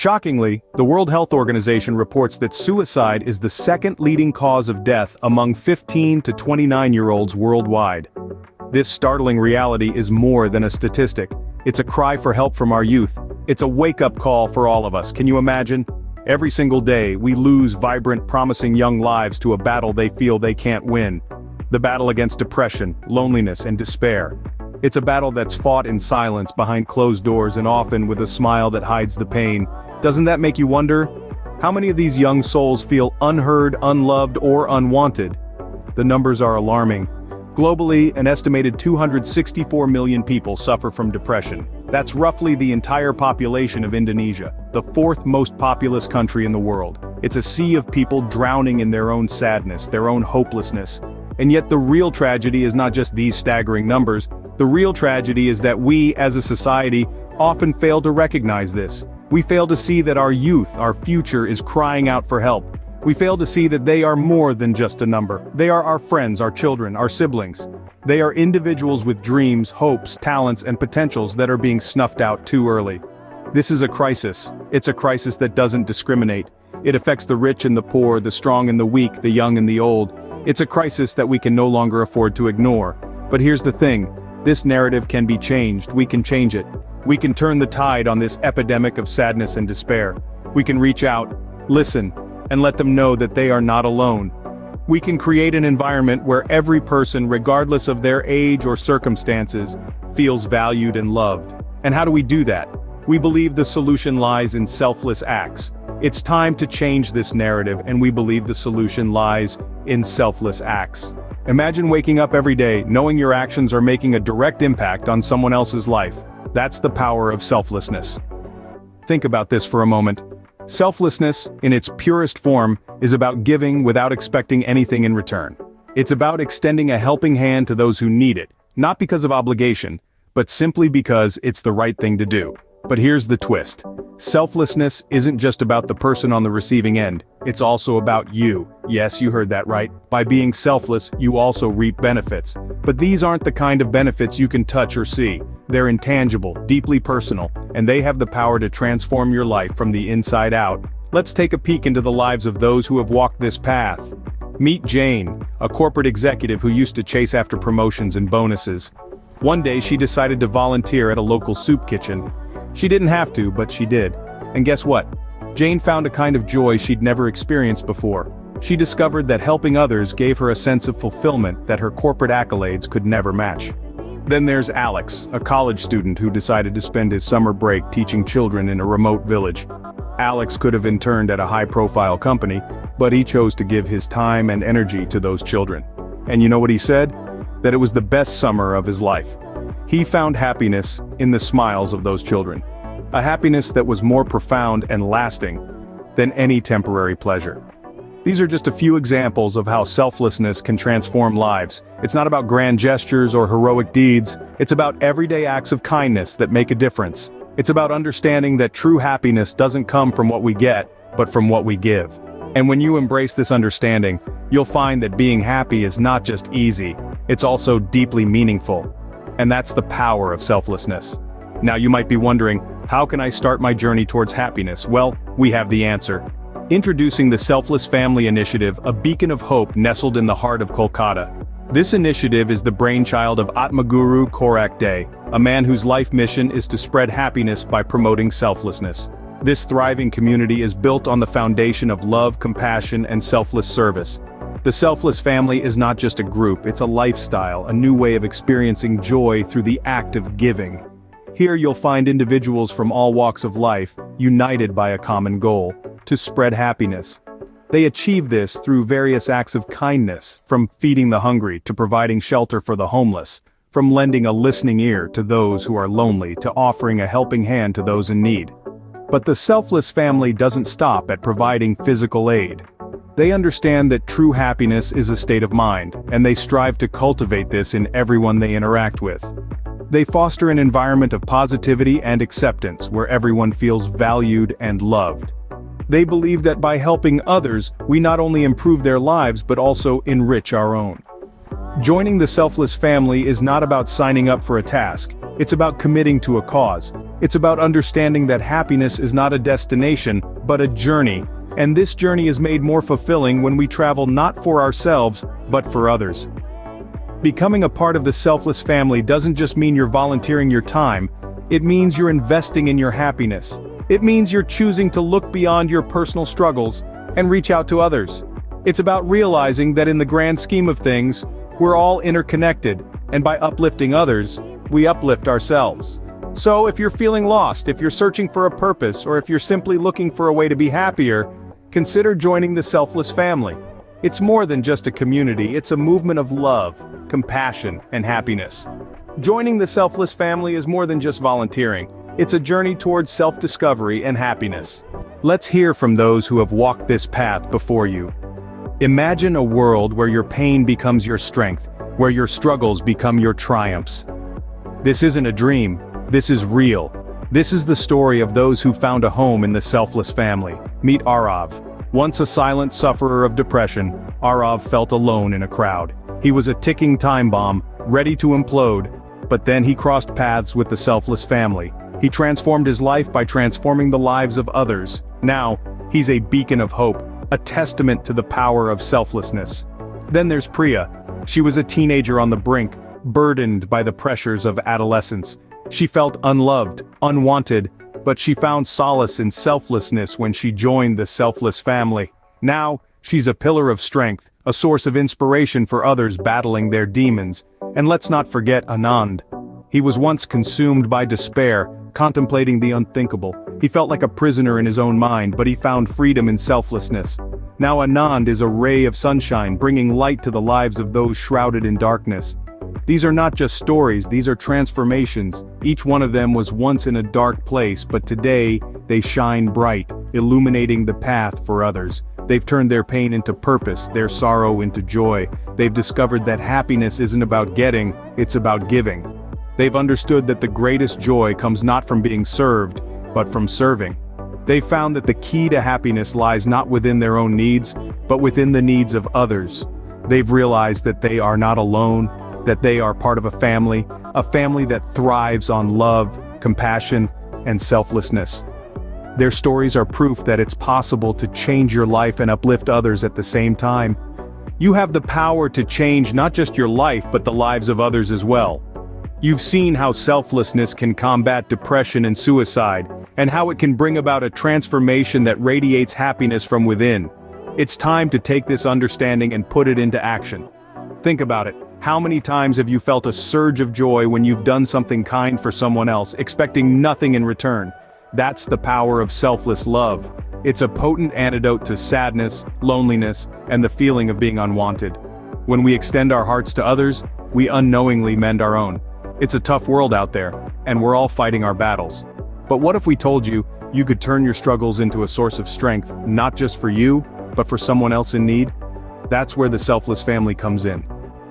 Shockingly, the World Health Organization reports that suicide is the second leading cause of death among 15 to 29-year-olds worldwide. This startling reality is more than a statistic. It's a cry for help from our youth. It's a wake-up call for all of us. Can you imagine? Every single day, we lose vibrant, promising young lives to a battle they feel they can't win. The battle against depression, loneliness, and despair. It's a battle that's fought in silence behind closed doors and often with a smile that hides the pain. Doesn't that make you wonder? How many of these young souls feel unheard, unloved, or unwanted? The numbers are alarming. Globally, an estimated 264 million people suffer from depression. That's roughly the entire population of Indonesia, the fourth most populous country in the world. It's a sea of people drowning in their own sadness, their own hopelessness. And yet the real tragedy is not just these staggering numbers. The real tragedy is that we, as a society, often fail to recognize this. We fail to see that our youth, our future, is crying out for help. We fail to see that they are more than just a number. They are our friends, our children, our siblings. They are individuals with dreams, hopes, talents, and potentials that are being snuffed out too early. This is a crisis. It's a crisis that doesn't discriminate. It affects the rich and the poor, the strong and the weak, the young and the old. It's a crisis that we can no longer afford to ignore. But here's the thing. This narrative can be changed. We can change it. We can turn the tide on this epidemic of sadness and despair. We can reach out, listen, and let them know that they are not alone. We can create an environment where every person, regardless of their age or circumstances, feels valued and loved. And how do we do that? We believe the solution lies in selfless acts. It's time to change this narrative, and we believe the solution lies in selfless acts. Imagine waking up every day knowing your actions are making a direct impact on someone else's life. That's the power of selflessness. Think about this for a moment. Selflessness, in its purest form, is about giving without expecting anything in return. It's about extending a helping hand to those who need it, not because of obligation, but simply because it's the right thing to do. But here's the twist. Selflessness isn't just about the person on the receiving end, it's also about you. Yes, you heard that right. By being selfless, you also reap benefits. But these aren't the kind of benefits you can touch or see. They're intangible, deeply personal, and they have the power to transform your life from the inside out. Let's take a peek into the lives of those who have walked this path. Meet Jane, a corporate executive who used to chase after promotions and bonuses. One day she decided to volunteer at a local soup kitchen. She didn't have to, but she did. And guess what? Jane found a kind of joy she'd never experienced before. She discovered that helping others gave her a sense of fulfillment that her corporate accolades could never match. Then there's Alex, a college student who decided to spend his summer break teaching children in a remote village. Alex could have interned at a high-profile company, but he chose to give his time and energy to those children. And you know what he said? That it was the best summer of his life. He found happiness in the smiles of those children. A happiness that was more profound and lasting than any temporary pleasure. These are just a few examples of how selflessness can transform lives. It's not about grand gestures or heroic deeds. It's about everyday acts of kindness that make a difference. It's about understanding that true happiness doesn't come from what we get, but from what we give. And when you embrace this understanding, you'll find that being happy is not just easy, it's also deeply meaningful. And that's the power of selflessness. Now you might be wondering, how can I start my journey towards happiness? Well, we have the answer. Introducing the Selfless Family Initiative, a beacon of hope nestled in the heart of Kolkata. This initiative is the brainchild of AatmaGuru Korak, a man whose life mission is to spread happiness by promoting selflessness. This thriving community is built on the foundation of love, compassion, and selfless service. The Selfless Family is not just a group, it's a lifestyle, a new way of experiencing joy through the act of giving. Here you'll find individuals from all walks of life, united by a common goal: to spread happiness. They achieve this through various acts of kindness, from feeding the hungry to providing shelter for the homeless, from lending a listening ear to those who are lonely to offering a helping hand to those in need. But the Selfless Family doesn't stop at providing physical aid. They understand that true happiness is a state of mind, and they strive to cultivate this in everyone they interact with. They foster an environment of positivity and acceptance where everyone feels valued and loved. They believe that by helping others, we not only improve their lives but also enrich our own. Joining the Selfless Family is not about signing up for a task, it's about committing to a cause. It's about understanding that happiness is not a destination, but a journey, and this journey is made more fulfilling when we travel not for ourselves, but for others. Becoming a part of the Selfless family doesn't just mean you're volunteering your time, it means you're investing in your happiness. It means you're choosing to look beyond your personal struggles and reach out to others. It's about realizing that in the grand scheme of things, we're all interconnected, and by uplifting others, we uplift ourselves. So if you're feeling lost, if you're searching for a purpose, or if you're simply looking for a way to be happier, consider joining the Selfless family. It's more than just a community, it's a movement of love, compassion, and happiness. Joining the Selfless family is more than just volunteering, it's a journey towards self-discovery and happiness. Let's hear from those who have walked this path before you. Imagine a world where your pain becomes your strength, where your struggles become your triumphs. This isn't a dream, this is real. This is the story of those who found a home in the Selfless family. Meet Arav. Once a silent sufferer of depression, Arav felt alone in a crowd. He was a ticking time bomb, ready to implode, but then he crossed paths with the Selfless family. He transformed his life by transforming the lives of others. Now, he's a beacon of hope, a testament to the power of selflessness. Then there's Priya. She was a teenager on the brink, burdened by the pressures of adolescence. She felt unloved, unwanted, but she found solace in selflessness when she joined the Selfless family. Now, she's a pillar of strength, a source of inspiration for others battling their demons. And let's not forget Anand. He was once consumed by despair, contemplating the unthinkable. He felt like a prisoner in his own mind, but he found freedom in selflessness. Now Anand is a ray of sunshine, bringing light to the lives of those shrouded in darkness. These are not just stories, these are transformations. Each one of them was once in a dark place, but today, they shine bright, illuminating the path for others. They've turned their pain into purpose, their sorrow into joy. They've discovered that happiness isn't about getting, it's about giving. They've understood that the greatest joy comes not from being served, but from serving. They've found that the key to happiness lies not within their own needs, but within the needs of others. They've realized that they are not alone, that they are part of a family that thrives on love, compassion, and selflessness. Their stories are proof that it's possible to change your life and uplift others at the same time. You have the power to change not just your life but the lives of others as well. You've seen how selflessness can combat depression and suicide, and how it can bring about a transformation that radiates happiness from within. It's time to take this understanding and put it into action. Think about it. How many times have you felt a surge of joy when you've done something kind for someone else, expecting nothing in return? That's the power of selfless love. It's a potent antidote to sadness, loneliness, and the feeling of being unwanted. When we extend our hearts to others, we unknowingly mend our own. It's a tough world out there, and we're all fighting our battles. But what if we told you, you could turn your struggles into a source of strength, not just for you, but for someone else in need? That's where the Selfless family comes in.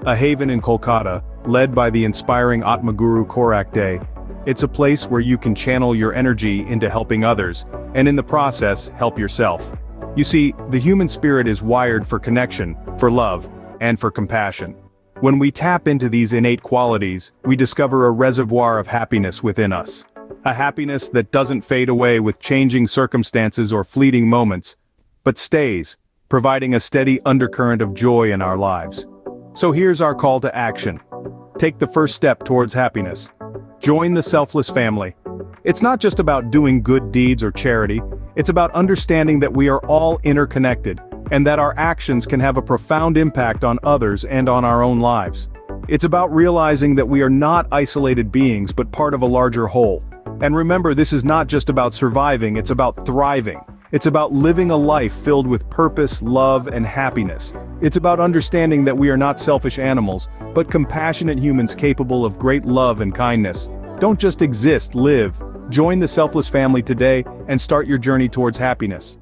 A haven in Kolkata, led by the inspiring AatmaGuru Korak Day. It's a place where you can channel your energy into helping others, and in the process, help yourself. You see, the human spirit is wired for connection, for love, and for compassion. When we tap into these innate qualities, we discover a reservoir of happiness within us. A happiness that doesn't fade away with changing circumstances or fleeting moments, but stays, providing a steady undercurrent of joy in our lives. So here's our call to action. Take the first step towards happiness. Join the Selfless family. It's not just about doing good deeds or charity, it's about understanding that we are all interconnected, and that our actions can have a profound impact on others and on our own lives. It's about realizing that we are not isolated beings but part of a larger whole. And remember, this is not just about surviving, it's about thriving. It's about living a life filled with purpose, love, and happiness. It's about understanding that we are not selfish animals, but compassionate humans capable of great love and kindness. Don't just exist, live. Join the Selfless family today and start your journey towards happiness.